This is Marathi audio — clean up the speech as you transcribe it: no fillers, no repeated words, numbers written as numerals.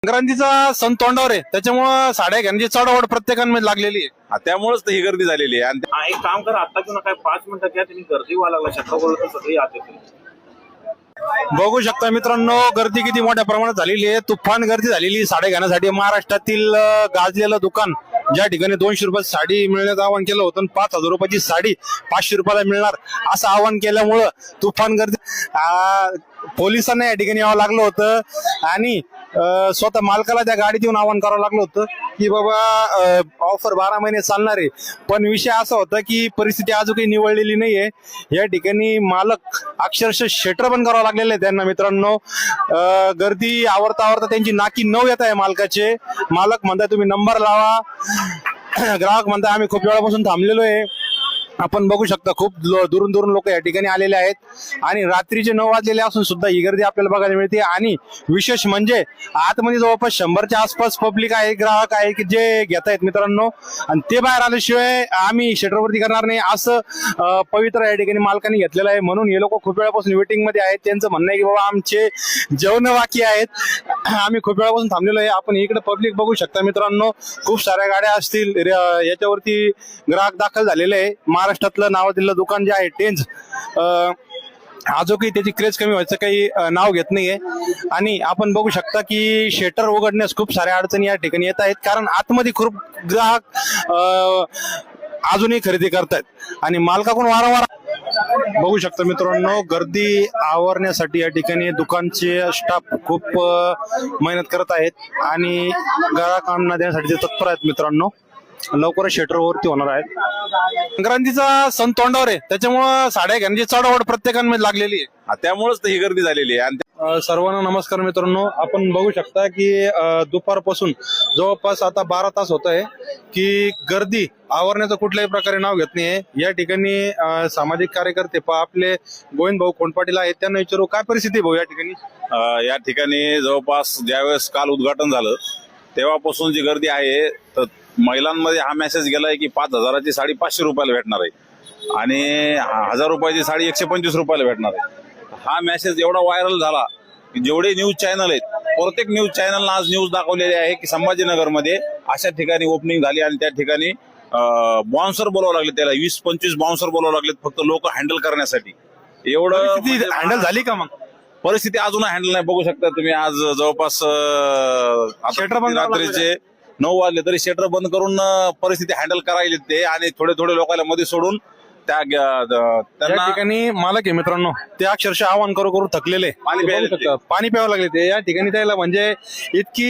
संक्रांतीचा सण तोंडावर आहे, त्याच्यामुळे साड्या घेण्याची चढवड प्रत्येकांमध्ये लागलेली आहे. त्यामुळेच तर ही गर्दी झालेली आहे. आणि एक काम करा, आता किंवा काय 5 मिनिटं घ्या, तुम्ही गर्दी व्हायला लागला शटरबॉल तर सगळी आते. बघू शकता मित्रांनो, गर्दी किती मोठ्या प्रमाणात झालेली आहे. तुफान गर्दी झालेली आहे साड्या घेण्यासाठी. महाराष्ट्रातील गाजलेलं दुकान ज्या ठिकाणी 200 रुपयात साडी मिळण्याचं आवाहन केलं होतं, 5,000 रुपयाची साडी 500 रुपयाला मिळणार असं आवाहन केल्यामुळं तुफान गर्दी पोलिसांना या ठिकाणी यावं लागलं होतं आणि स्वतः मालकाला त्या गाडीत येऊन आवाहन करावं लागलं होतं की बाबा ऑफर 12 महिने चालणार आहे. पण विषय असा होता की परिस्थिती अजूनही निवळलेली नाहीये. या ठिकाणी मालक अक्षरशः शटर बंद करावं लागलेलं आहे त्यांना. मित्रांनो, गर्दी आवरता आवरता त्यांची नाकी नऊ येत आहे मालकाचे. मालक म्हणताय तुम्ही नंबर लावा, ग्राहक म्हणताय आम्ही खूप वेळापासून थांबलेलो आहे. आपण बघू शकता खूप दुरून दुरून लोक या ठिकाणी आलेले आहेत आणि रात्रीचे 9 वाजलेले असून सुद्धा ही गर्दी आपल्याला बघायला मिळते. आणि विशेष म्हणजे आतमध्ये जवळपास 100च्या आसपास पब्लिक आहे, ग्राहक आहे की जे घेत आहेत मित्रांनो. आणि ते बाहेर आल्याशिवाय आम्ही शटरवरती करणार नाही असं पवित्र या ठिकाणी मालकाने घेतलेलं आहे. म्हणून हे लोक खूप वेळापासून वेटिंग मध्ये आहेत. त्यांचं म्हणणं आहे की बाबा आमचे जेवण बाकी आहेत, आम्ही खूप वेळापासून थांबलेलो आहे. आपण इकडे पब्लिक बघू शकता मित्रांनो, खूप साऱ्या गाड्या असतील याच्यावरती ग्राहक दाखल झालेले आहे. महाराष्ट्रातलं नावाजलेलं दुकान जे आहे टेन्स, आजोकी त्याची क्रेज कमी व्हायचं काही नाव घेत नाहीये. आणि आपण बघू शकता की शेटर उघडण्यास खूप साऱ्या अडचणी या ठिकाणी येत आहेत, कारण आतमध्ये खूप ग्राहक अजूनही खरेदी करतायत आणि मालकाकडून वारंवार बघू शकता मित्रांनो, गर्दी आवरण्यासाठी या ठिकाणी दुकानचे स्टाफ खूप मेहनत करत आहेत आणि ग्राहकांना देण्यासाठी ते तत्पर आहेत. मित्रांनो, लवकरच शटरवरती होणार आहेत. संक्रांतीचा सण तोंडावर आहे, त्याच्यामुळे साड्या घेण्याची चढवड प्रत्येकांमध्ये लागलेली आहे. त्यामुळेच तर ही गर्दी झालेली आहे. आणि सर्वांना नमस्कार मित्रांनो, आपण बघू शकता की दुपारपासून जवळपास आता 12 तास होत आहे की गर्दी आवरण्याचं कुठल्याही प्रकारे नाव घेत नाहीये. या ठिकाणी सामाजिक कार्यकर्ते आपले गोविंद भाऊ खोंडपाटील आहेत, त्यांना विचारू काय परिस्थिती भाऊ या ठिकाणी. या ठिकाणी जवळपास ज्यावेळेस काल उद्घाटन झालं तेव्हापासून जी गर्दी आहे, तर महिलांमध्ये हा मेसेज गेलाय की 5,000ची साडी 500 रुपयाला भेटणार आहे आणि 1,000 रुपयाची साडी 125 रुपयाला भेटणार आहे. हा मेसेज एवढा व्हायरल झाला की जेवढे न्यूज चॅनल आहेत, प्रत्येक न्यूज चॅनलला आज न्यूज दाखवलेली आहे की संभाजीनगरमध्ये अशा ठिकाणी ओपनिंग झाली आणि त्या ठिकाणी बाउन्सर बोलावं लागले, त्याला 20-25 बाउन्सर बोलावं लागलेत फक्त लोक हँडल करण्यासाठी. एवढं हँडल झाली का? मग परिस्थिती अजून हँडल नाही. बघू शकता तुम्ही, आज जवळपास रात्रीचे 9 वाजले तरी शटर बंद करून परिस्थिती हँडल करायला ते आणि थोडे थोडे लोकांना मध्ये सोडून त्या ठिकाणी मालक आहे मित्रांनो, ते अक्षरशः आवाहन करू थकलेले, पाणी प्यावं लागले ते. या ठिकाणी त्याला म्हणजे इतकी